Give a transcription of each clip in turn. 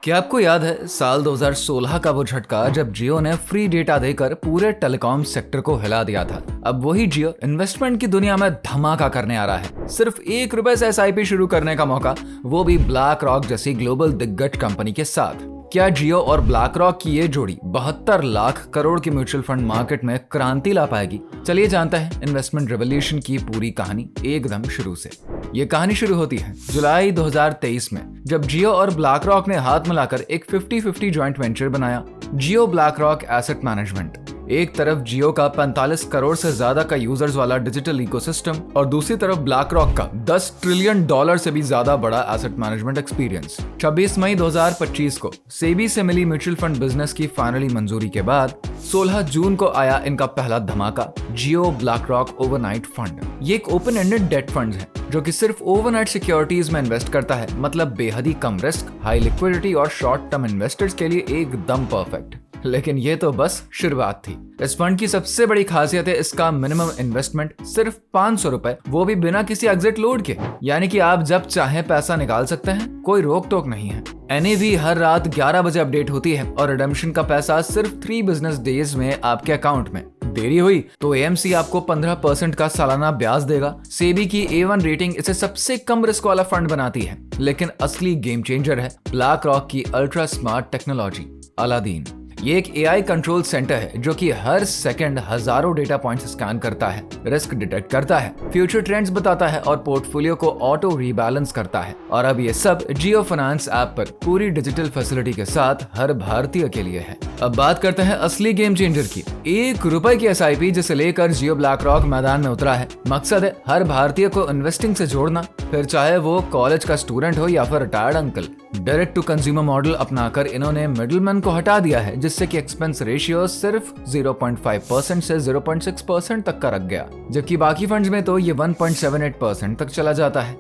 क्या आपको याद है साल 2016 का वो झटका जब जियो ने फ्री डेटा देकर पूरे टेलीकॉम सेक्टर को हिला दिया था। अब वही जियो इन्वेस्टमेंट की दुनिया में धमाका करने आ रहा है। सिर्फ ₹1 से एसआईपी शुरू करने का मौका, वो भी ब्लैक रॉक जैसी ग्लोबल दिग्गज कंपनी के साथ। क्या जियो और ब्लैक रॉक की ये जोड़ी 72 लाख करोड़ की म्यूचुअल फंड मार्केट में क्रांति ला पाएगी? चलिए जानते हैं इन्वेस्टमेंट रेवोल्यूशन की पूरी कहानी एकदम शुरू से। ये कहानी शुरू होती है जुलाई 2023 में, जब जियो और ब्लैक रॉक ने हाथ मिलाकर एक 50-50 जॉइंट वेंचर बनाया, जियो ब्लैक रॉक एसेट मैनेजमेंट। एक तरफ जियो का 45 करोड़ से ज्यादा का यूजर्स वाला डिजिटल इकोसिस्टम और दूसरी तरफ ब्लैक रॉक का $10 ट्रिलियन से भी ज्यादा बड़ा एसेट मैनेजमेंट एक्सपीरियंस। 26 मई 2025 को सेबी से मिली म्यूचुअल फंड बिजनेस की फाइनली मंजूरी के बाद 16 जून को आया इनका पहला धमाका, जियो ब्लैक रॉक ओवरनाइट फंड। ये एक ओपन एंडेड डेट फंड है जो कि सिर्फ ओवरनाइट सिक्योरिटीज में इन्वेस्ट करता है, मतलब बेहद ही कम रिस्क, हाई लिक्विडिटी और शॉर्ट टर्म इन्वेस्टर्स के लिए एकदम परफेक्ट। लेकिन ये तो बस शुरुआत थी। इस फंड की सबसे बड़ी खासियत है इसका मिनिमम इन्वेस्टमेंट सिर्फ ₹500, वो भी बिना किसी एग्जिट लोड के। यानी कि आप जब चाहे पैसा निकाल सकते हैं, कोई रोक टोक नहीं है। एनएवी हर रात 11 बजे अपडेट होती है और रिडेम्पशन का पैसा सिर्फ 3 बिजनेस डेज में आपके अकाउंट में। देरी हुई तो एएमसी आपको 15% का सालाना ब्याज देगा। सेबी की A1 रेटिंग इसे सबसे कम रिस्क वाला फंड बनाती है। लेकिन असली गेम चेंजर है ब्लैक रॉक की अल्ट्रा स्मार्ट टेक्नोलॉजी, अलादीन। ये एक एआई कंट्रोल सेंटर है जो कि हर सेकंड हजारों डेटा पॉइंट्स स्कैन करता है, रिस्क डिटेक्ट करता है, फ्यूचर ट्रेंड्स बताता है और पोर्टफोलियो को ऑटो रीबैलेंस करता है। और अब ये सब जियो फाइनेंस ऐप पर पूरी डिजिटल फैसिलिटी के साथ हर भारतीय के लिए है। अब बात करते हैं असली गेम चेंजर की। ₹1 की एसआईपी जिसे लेकर जियो ब्लैक रॉक मैदान में उतरा है। मकसद है हर भारतीय को इन्वेस्टिंग से जोड़ना, फिर चाहे वो कॉलेज का स्टूडेंट हो या फिर retired uncle. Direct to consumer model अपनाकर इन्होंने मिडलमैन को हटा दिया है, जिससे कि एक्सपेंस रेशियो सिर्फ 0.5% से 0.6% तक का रख गया, जबकि बाकी फंड्स में तो ये 1.78% तक चला जाता है।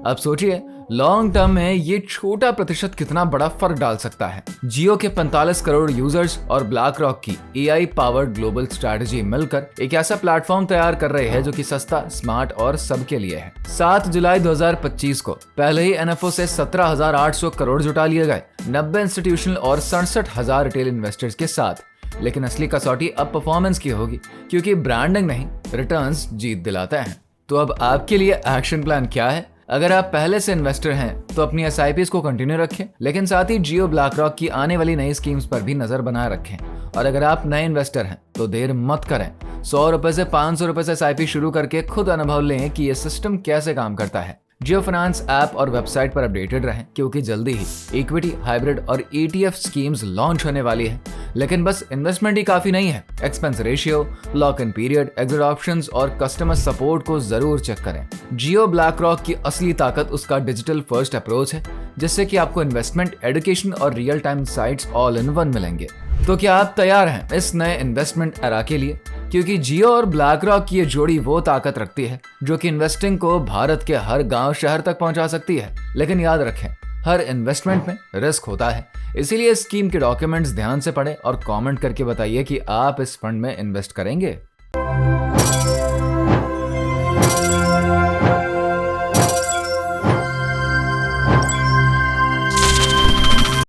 अब सोचिए लॉन्ग टर्म में ये छोटा प्रतिशत कितना बड़ा फर्क डाल सकता है। जियो के 45 करोड़ यूजर्स और ब्लैक रॉक की एआई पावर्ड ग्लोबल स्ट्रैटेजी मिलकर एक ऐसा प्लेटफॉर्म तैयार कर रहे हैं जो कि सस्ता, स्मार्ट और सबके लिए है। 7 जुलाई 2025 को पहले ही एनएफओ से 17,800 करोड़ जुटा लिए गए, 90 इंस्टीट्यूशनल और 67,000 रिटेल इन्वेस्टर्स के साथ। लेकिन असली कसौटी अब परफॉर्मेंस की होगी, क्योंकि ब्रांडिंग नहीं, रिटर्न्स जीत दिलाते हैं। तो अब आपके लिए एक्शन प्लान क्या है? अगर आप पहले से इन्वेस्टर हैं तो अपनी एसआईपीज को कंटिन्यू रखें, लेकिन साथ ही जियो ब्लैक रॉक की आने वाली नई स्कीम्स पर भी नजर बनाए रखें। और अगर आप नए इन्वेस्टर हैं तो देर मत करें, ₹100 से ₹500 से एसआईपी शुरू करके खुद अनुभव लें कि ये सिस्टम कैसे काम करता है। जियो फाइनेंस ऐप और वेबसाइट पर अपडेटेड रहें, क्योंकि जल्दी ही इक्विटी, हाइब्रिड और ETF स्कीम्स लॉन्च होने वाली है। लेकिन बस इन्वेस्टमेंट ही काफी नहीं है, expense ratio, lock in period, exit options और कस्टमर सपोर्ट को जरूर चेक करें। जियो ब्लैक रॉक की असली ताकत उसका डिजिटल फर्स्ट अप्रोच है, जिससे कि आपको इन्वेस्टमेंट, एजुकेशन और real time sites all in one मिलेंगे। तो क्या आप तैयार हैं इस नए इन्वेस्टमेंट एरा के लिए? क्योंकि जियो और ब्लैक रॉक की ये जोड़ी वो ताकत रखती है जो कि इन्वेस्टिंग को भारत के हर गांव शहर तक पहुंचा सकती है। लेकिन याद रखें, हर इन्वेस्टमेंट में रिस्क होता है, इसीलिए स्कीम के डॉक्यूमेंट्स ध्यान से पढ़ें और कमेंट करके बताइए कि आप इस फंड में इन्वेस्ट करेंगे।